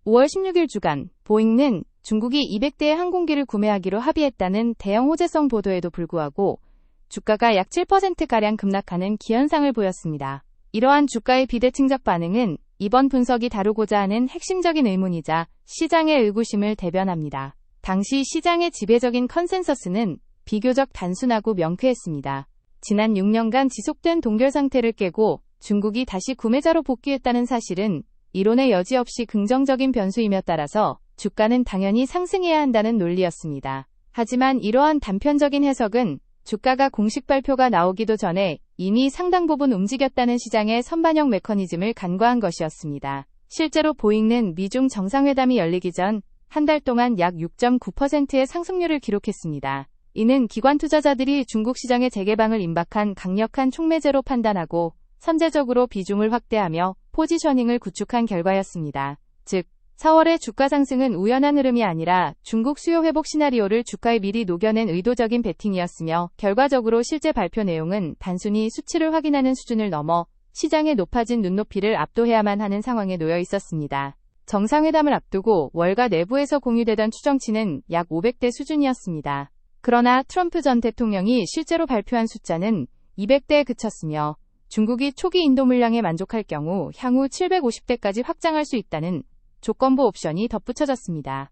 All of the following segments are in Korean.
5월 16일 주간 보잉은 중국이 200대의 항공기를 구매하기로 합의했다는 대형 호재성 보도에도 불구하고 주가가 약 7%가량 급락하는 기현상을 보였습니다. 이러한 주가의 비대칭적 반응은 이번 분석이 다루고자 하는 핵심적인 의문이자 시장의 의구심을 대변합니다. 당시 시장의 지배적인 컨센서스는 비교적 단순하고 명쾌했습니다. 지난 6년간 지속된 동결 상태를 깨고 중국이 다시 구매자로 복귀했다는 사실은 이론의 여지 없이 긍정적인 변수이며 따라서 주가는 당연히 상승해야 한다는 논리였습니다. 하지만 이러한 단편적인 해석은 주가가 공식 발표가 나오기도 전에 이미 상당 부분 움직였다는 시장의 선반영 메커니즘을 간과한 것이었습니다. 실제로 보잉은 미중 정상회담이 열리기 전 한 달 동안 약 6.9%의 상승률을 기록했습니다. 이는 기관 투자자들이 중국 시장의 재개방을 임박한 강력한 촉매제로 판단하고 선제적으로 비중을 확대하며 포지셔닝을 구축한 결과였습니다. 즉, 4월의 주가 상승은 우연한 흐름이 아니라 중국 수요 회복 시나리오를 주가에 미리 녹여낸 의도적인 베팅이었으며 결과적으로 실제 발표 내용은 단순히 수치를 확인하는 수준을 넘어 시장의 높아진 눈높이를 압도해야만 하는 상황에 놓여 있었습니다. 정상회담을 앞두고 월가 내부에서 공유되던 추정치는 약 500대 수준이었습니다. 그러나 트럼프 전 대통령이 실제로 발표한 숫자는 200대에 그쳤으며 중국이 초기 인도 물량에 만족할 경우 향후 750대까지 확장할 수 있다는 조건부 옵션이 덧붙여졌습니다.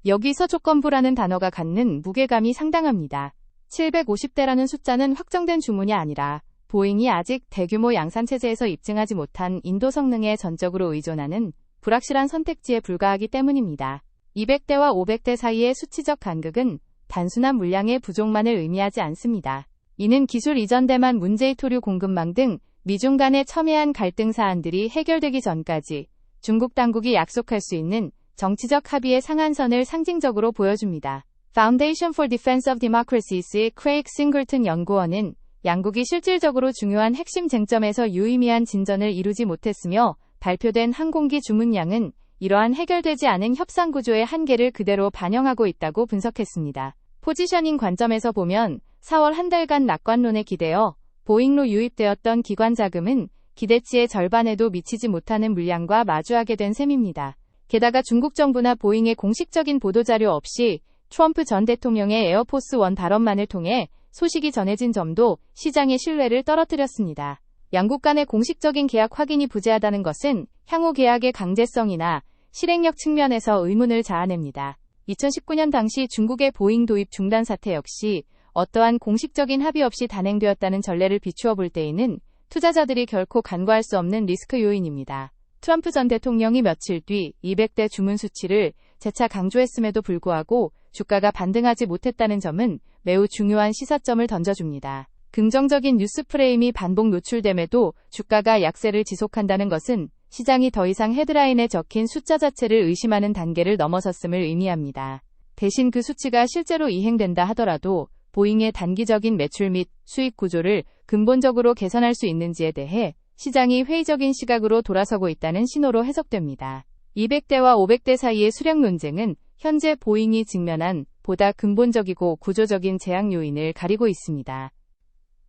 여기서 조건부라는 단어가 갖는 무게감이 상당합니다. 750대라는 숫자는 확정된 주문이 아니라 보잉이 아직 대규모 양산체제에서 입증하지 못한 인도 성능에 전적으로 의존하는 불확실한 선택지에 불과하기 때문입니다. 200대와 500대 사이의 수치적 간극은 단순한 물량의 부족만을 의미하지 않습니다. 이는 기술 이전 대만 문제의 토류 공급망 등 미중 간의 첨예한 갈등 사안들이 해결되기 전까지 중국 당국이 약속할 수 있는 정치적 합의의 상한선을 상징적으로 보여줍니다. Foundation for Defense of Democracy의 크레이크 싱글튼 연구원은 양국이 실질적으로 중요한 핵심 쟁점에서 유의미한 진전을 이루지 못했으며 발표된 항공기 주문량은 이러한 해결되지 않은 협상 구조의 한계를 그대로 반영하고 있다고 분석했습니다. 포지셔닝 관점에서 보면 4월 한 달간 낙관론에 기대어 보잉로 유입되었던 기관 자금은 기대치의 절반에도 미치지 못하는 물량과 마주하게 된 셈입니다. 게다가 중국 정부나 보잉의 공식적인 보도자료 없이 트럼프 전 대통령의 에어포스 원 발언만을 통해 소식이 전해진 점도 시장의 신뢰를 떨어뜨렸습니다. 양국 간의 공식적인 계약 확인이 부재하다는 것은 향후 계약의 강제성이나 실행력 측면에서 의문을 자아냅니다. 2019년 당시 중국의 보잉 도입 중단 사태 역시 어떠한 공식적인 합의 없이 단행되었다는 전례를 비추어 볼 때에는 투자자들이 결코 간과할 수 없는 리스크 요인입니다. 트럼프 전 대통령이 며칠 뒤 200대 주문 수치를 재차 강조했음에도 불구하고 주가가 반등하지 못했다는 점은 매우 중요한 시사점을 던져줍니다. 긍정적인 뉴스 프레임이 반복 노출됨에도 주가가 약세를 지속한다는 것은 시장이 더 이상 헤드라인에 적힌 숫자 자체를 의심하는 단계를 넘어섰음을 의미합니다. 대신 그 수치가 실제로 이행된다 하더라도 보잉의 단기적인 매출 및 수익 구조를 근본적으로 개선할 수 있는지에 대해 시장이 회의적인 시각으로 돌아서고 있다는 신호로 해석됩니다. 200대와 500대 사이의 수량 논쟁은 현재 보잉이 직면한 보다 근본적이고 구조적인 제약 요인을 가리고 있습니다.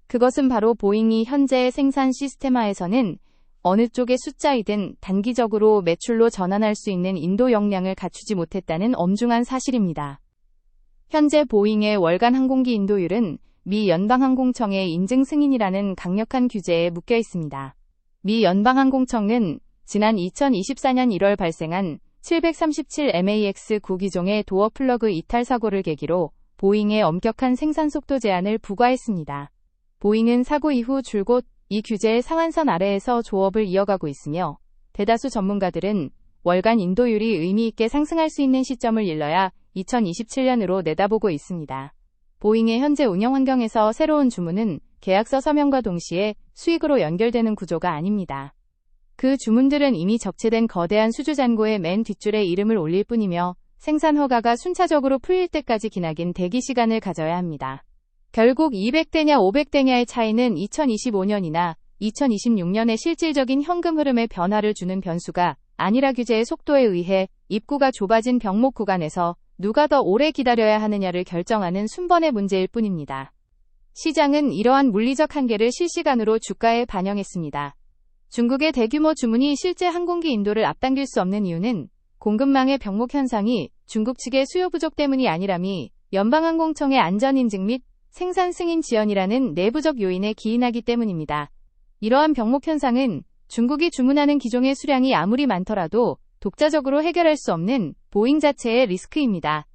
그것은 바로 보잉이 현재의 생산 시스템화에서는 어느 쪽의 숫자이든 단기적으로 매출로 전환할 수 있는 인도 역량을 갖추지 못했다는 엄중한 사실입니다. 현재 보잉의 월간 항공기 인도율은 미 연방항공청의 인증 승인이라는 강력한 규제에 묶여 있습니다. 미 연방항공청은 지난 2024년 1월 발생한 737MAX 9기종의 도어 플러그 이탈 사고를 계기로 보잉의 엄격한 생산 속도 제한을 부과했습니다. 보잉은 사고 이후 줄곧 이 규제의 상한선 아래에서 조업을 이어가고 있으며 대다수 전문가들은 월간 인도율이 의미 있게 상승할 수 있는 시점을 일러야 2027년으로 내다보고 있습니다. 보잉의 현재 운영 환경에서 새로운 주문은 계약서 서명과 동시에 수익으로 연결되는 구조가 아닙니다. 그 주문들은 이미 적체된 거대한 수주 잔고의 맨 뒷줄에 이름을 올릴 뿐이며 생산 허가가 순차적으로 풀릴 때까지 기나긴 대기 시간을 가져야 합니다. 결국 200대냐 500대냐의 차이는 2025년이나 2026년의 실질적인 현금 흐름에 변화를 주는 변수가 아니라 규제의 속도에 의해 입구가 좁아진 병목 구간에서 누가 더 오래 기다려야 하느냐를 결정하는 순번의 문제일 뿐입니다. 시장은 이러한 물리적 한계를 실시간으로 주가에 반영했습니다. 중국의 대규모 주문이 실제 항공기 인도를 앞당길 수 없는 이유는 공급망의 병목 현상이 중국 측의 수요 부족 때문이 아니라미 연방항공청의 안전 인증 및 생산 승인 지연이라는 내부적 요인에 기인하기 때문입니다. 이러한 병목 현상은 중국이 주문하는 기종의 수량이 아무리 많더라도 독자적으로 해결할 수 없는 보잉 자체의 리스크입니다.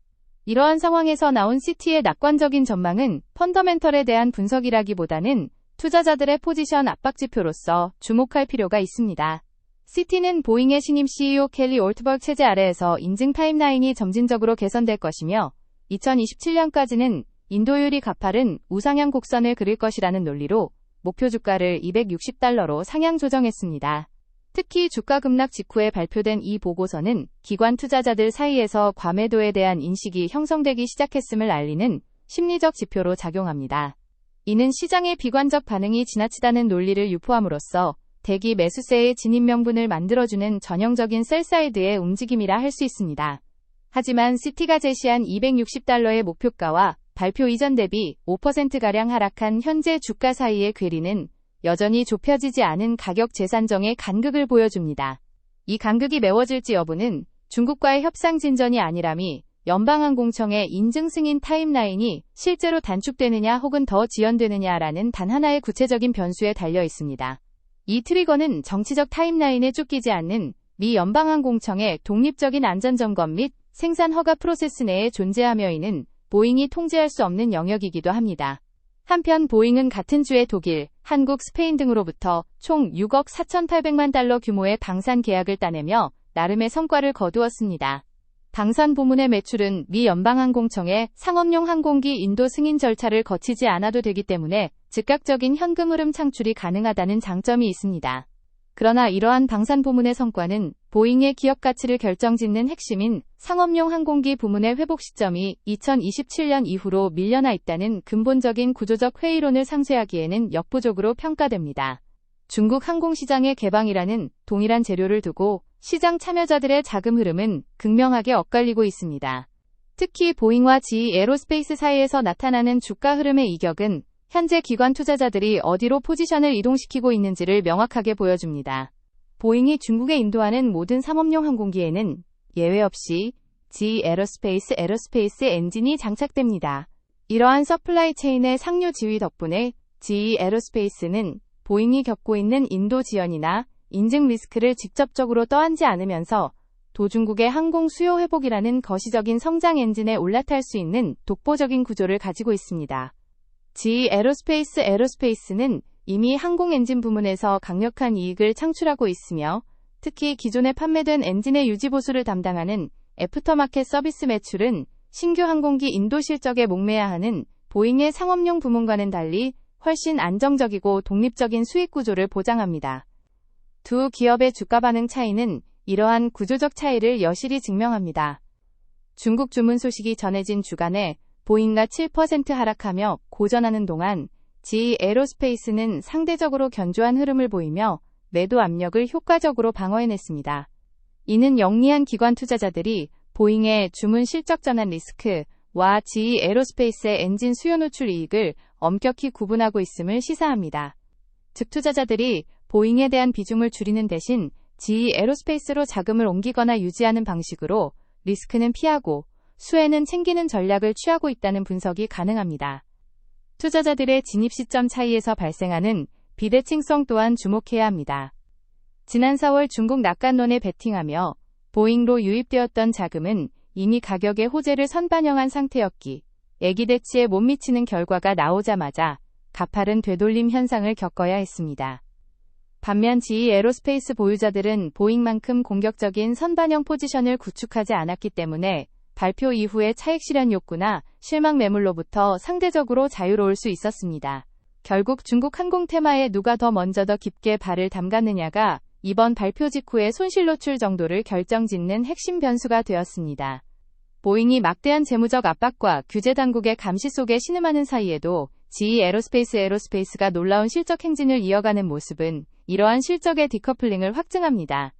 이러한 상황에서 나온 CT의 낙관적인 전망은 펀더멘털에 대한 분석이라기보다는 투자자들의 포지션 압박 지표로서 주목할 필요가 있습니다. CT는 보잉의 신임 CEO 켈리 올트버그 체제 아래에서 인증 타임라인이 점진적으로 개선될 것이며 2027년까지는 인도율이 가파른 우상향 곡선을 그릴 것이라는 논리로 목표 주가를 $260로 상향 조정했습니다. 특히 주가 급락 직후에 발표된 이 보고서는 기관 투자자들 사이에서 과매도에 대한 인식이 형성되기 시작했음을 알리는 심리적 지표로 작용합니다. 이는 시장의 비관적 반응이 지나치다는 논리를 유포함으로써 대기 매수세의 진입 명분을 만들어주는 전형적인 셀사이드의 움직임이라 할 수 있습니다. 하지만 CT가 제시한 $260의 목표가와 발표 이전 대비 5%가량 하락한 현재 주가 사이의 괴리는 여전히 좁혀지지 않은 가격 재산정의 간극을 보여줍니다. 이 간극이 메워질지 여부는 중국과의 협상 진전이 아니라미 연방항공청의 인증 승인 타임라인이 실제로 단축되느냐 혹은 더 지연되느냐라는 단 하나의 구체적인 변수에 달려 있습니다. 이 트리거는 정치적 타임라인에 쫓기지 않는 미 연방항공청의 독립적인 안전점검 및 생산 허가 프로세스 내에 존재하며 이는 보잉이 통제할 수 없는 영역이기도 합니다. 한편 보잉은 같은 주에 독일, 한국, 스페인 등으로부터 총 $6억 4,800만 달러 규모의 방산 계약을 따내며 나름의 성과를 거두었습니다. 방산 부문의 매출은 미 연방항공청의 상업용 항공기 인도 승인 절차를 거치지 않아도 되기 때문에 즉각적인 현금 흐름 창출이 가능하다는 장점이 있습니다. 그러나 이러한 방산 부문의 성과는 보잉의 기업 가치를 결정짓는 핵심인 상업용 항공기 부문의 회복 시점이 2027년 이후로 밀려나 있다는 근본적인 구조적 회의론을 상쇄하기에는 역부족으로 평가됩니다. 중국 항공시장의 개방이라는 동일한 재료를 두고 시장 참여자들의 자금 흐름은 극명하게 엇갈리고 있습니다. 특히 보잉과 GE 에로스페이스 사이에서 나타나는 주가 흐름의 이격은 현재 기관 투자자들이 어디로 포지션을 이동시키고 있는지를 명확하게 보여줍니다. 보잉이 중국에 인도하는 모든 상업용 항공기에는 예외 없이 GE 에로스페이스 엔진이 장착됩니다. 이러한 서플라이 체인의 상류 지위 덕분에 GE 에로스페이스는 보잉이 겪고 있는 인도 지연이나 인증 리스크를 직접적으로 떠안지 않으면서 도중국의 항공 수요 회복이라는 거시적인 성장 엔진에 올라탈 수 있는 독보적인 구조를 가지고 있습니다. GE 에로스페이스는 이미 항공 엔진 부문에서 강력한 이익을 창출하고 있으며 특히 기존에 판매된 엔진의 유지 보수를 담당하는 애프터마켓 서비스 매출은 신규 항공기 인도 실적에 목매야 하는 보잉의 상업용 부문과는 달리 훨씬 안정적이고 독립적인 수익 구조를 보장합니다. 두 기업의 주가 반응 차이는 이러한 구조적 차이를 여실히 증명합니다. 중국 주문 소식이 전해진 주간에 보잉가 7% 하락하며 고전하는 동안 GE 에로스페이스는 상대적으로 견조한 흐름을 보이며 매도 압력을 효과적으로 방어해냈습니다. 이는 영리한 기관 투자자들이 보잉의 주문 실적 전환 리스크와 GE 에로스페이스의 엔진 수요 노출 이익을 엄격히 구분하고 있음을 시사합니다. 즉 투자자들이 보잉에 대한 비중을 줄이는 대신 GE 에로스페이스로 자금을 옮기거나 유지하는 방식으로 리스크는 피하고 수혜는 챙기는 전략을 취하고 있다는 분석이 가능합니다. 투자자들의 진입 시점 차이에서 발생하는 비대칭성 또한 주목해야 합니다. 지난 4월 중국 낙관론에 베팅하며 보잉로 유입되었던 자금은 이미 가격의 호재를 선반영한 상태였기 애기대치에 못 미치는 결과가 나오자마자 가파른 되돌림 현상을 겪어야 했습니다. 반면 GE 에로스페이스 보유자들은 보잉만큼 공격적인 선반영 포지션을 구축하지 않았기 때문에 발표 이후의 차익 실현 욕구나 실망 매물로부터 상대적으로 자유로울 수 있었습니다. 결국 중국 항공 테마에 누가 더 먼저 더 깊게 발을 담갔느냐가 이번 발표 직후의 손실 노출 정도를 결정짓는 핵심 변수가 되었습니다. 보잉이 막대한 재무적 압박과 규제 당국의 감시 속에 신음하는 사이에도 GE 에로스페이스가 놀라운 실적 행진을 이어가는 모습은 이러한 실적의 디커플링을 확증합니다.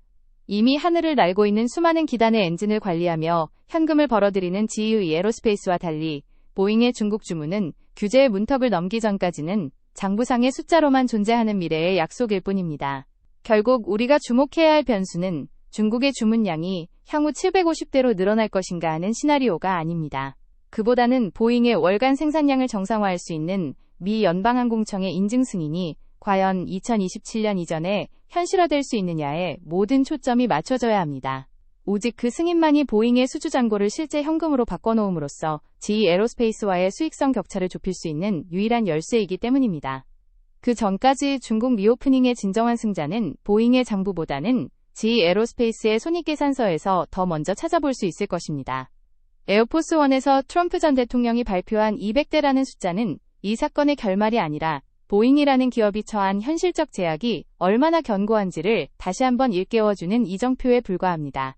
이미 하늘을 날고 있는 수많은 기단의 엔진을 관리하며 현금을 벌어들이는 GE 에로스페이스와 달리 보잉의 중국 주문은 규제의 문턱을 넘기 전까지는 장부상의 숫자로만 존재하는 미래의 약속일 뿐입니다. 결국 우리가 주목해야 할 변수는 중국의 주문량이 향후 750대로 늘어날 것인가 하는 시나리오가 아닙니다. 그보다는 보잉의 월간 생산량을 정상화할 수 있는 미 연방항공청의 인증 승인이 과연 2027년 이전에 현실화될 수 있느냐에 모든 초점이 맞춰져야 합니다. 오직 그 승인만이 보잉의 수주 잔고를 실제 현금으로 바꿔놓음으로써 GE 에로스페이스와의 수익성 격차를 좁힐 수 있는 유일한 열쇠이기 때문입니다. 그 전까지 중국 리오프닝의 진정한 승자는 보잉의 장부보다는 GE 에로스페이스의 손익계산서에서 더 먼저 찾아볼 수 있을 것입니다. 에어포스원에서 트럼프 전 대통령이 발표한 200대라는 숫자는 이 사건의 결말이 아니라 보잉이라는 기업이 처한 현실적 제약이 얼마나 견고한지를 다시 한번 일깨워주는 이정표에 불과합니다.